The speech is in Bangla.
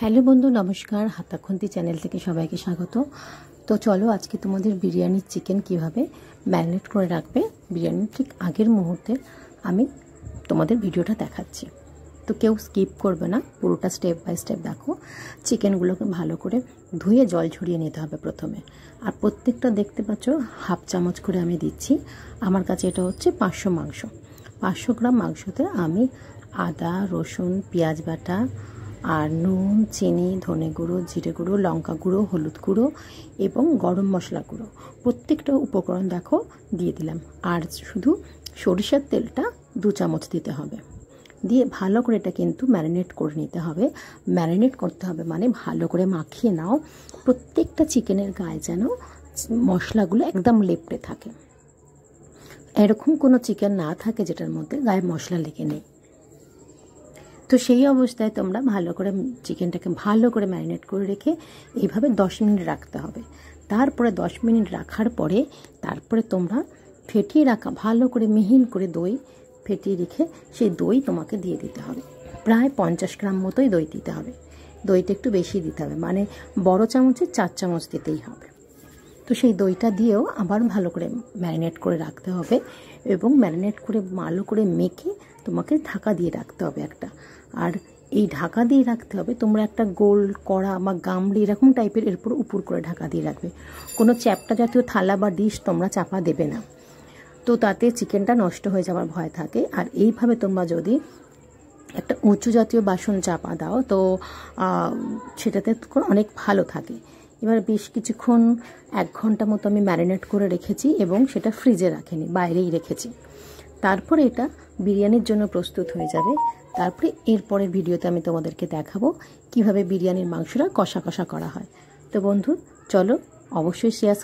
হ্যালো বন্ধু, নমস্কার। হাতাখন্তি চ্যানেল থেকে সবাইকে স্বাগত। তো চলো আজকে তোমাদের বিরিয়ানির চিকেন কিভাবে ম্যারিনেট করে রাখবে বিরিয়ানির ঠিক আগের মুহূর্তে আমি তোমাদের ভিডিওটা দেখাচ্ছি। তো কেউ স্কিপ করবে না, পুরোটা স্টেপ বাই স্টেপ দেখো। চিকেনগুলোকে ভালো করে ধুয়ে জল ঝরিয়ে নিতে হবে প্রথমে। আর প্রত্যেকটা দেখতে পাচ্ছ হাফ চামচ করে আমি দিচ্ছি। আমার কাছে এটা হচ্ছে 500 মাংস। 500 গ্রাম মাংসতে আমি আদা, রসুন, পেঁয়াজ বাটা আর নুন, চিনি, ধনে গুঁড়ো, জিরে গুঁড়ো, লঙ্কা গুঁড়ো, হলুদ গুঁড়ো এবং গরম মশলা গুঁড়ো প্রত্যেকটা উপকরণ দেখো দিয়ে দিলাম। আর শুধু সরিষার তেলটা 2 চামচ দিতে হবে। দিয়ে ভালো করে এটা কিন্তু ম্যারিনেট করে নিতে হবে। ম্যারিনেট করতে হবে মানে ভালো করে মাখিয়ে নাও, প্রত্যেকটা চিকেনের গায়ে যেন মশলাগুলো একদম লেপটে থাকে। এরকম কোনো চিকেন না থাকে যেটার মধ্যে গায়ে মশলা লেগে নেই। তো সেই অবস্থায় তোমরা ভালো করে চিকেনটাকে ভালো করে ম্যারিনেট করে রেখে এইভাবে 10 মিনিট রাখতে হবে। তারপরে 10 মিনিট রাখার পরে তারপরে তোমরা ফেটিয়ে রাখা ভালো করে মিহিন করে দই ফেটিয়ে রেখে সেই দই তোমাকে দিয়ে দিতে হবে। প্রায় 50 গ্রাম মতোই দই দিতে হবে। দইটা একটু বেশি দিতে হবে, মানে বড় চামচে 4 চামচ দিতেই হবে। তো সেই দইটা দিয়েও আবার ভালো করে ম্যারিনেট করে রাখতে হবে এবং ম্যারিনেট করে ভালো করে মেখে তোমাকে ঢাকা দিয়ে রাখতে হবে একটা। আর এই ঢাকা দিয়ে রাখতে হবে তোমরা একটা গোল কড়া বা গামলি এরকম টাইপের এর উপর করে ঢাকা দিয়ে রাখবে। কোনো চ্যাপ্টা জাতীয় থালা বা ডিশ তোমরা চাপা দেবে না, তো তাতে চিকেনটা নষ্ট হয়ে যাওয়ার ভয় থাকে। আর এইভাবে তোমরা যদি একটা উঁচু জাতীয় বাসন চাপা দাও তো সেটাতে অনেক ভালো থাকে। এবার বেশ কিছুক্ষণ 1 ঘন্টা মতো আমি ম্যারিনেট করে রেখেছি এবং সেটা ফ্রিজে রাখিনি, বাইরেই রেখেছি। তারপরে এটা বিরিয়ানির জন্য প্রস্তুত হয়ে যাবে। তারপরে এরপরের ভিডিওতে আমি তোমাদেরকে দেখাবো কিভাবে বিরিয়ানির মাংসটা কষা কষা করা হয়। তো বন্ধু চলো, অবশ্যই শেয়ার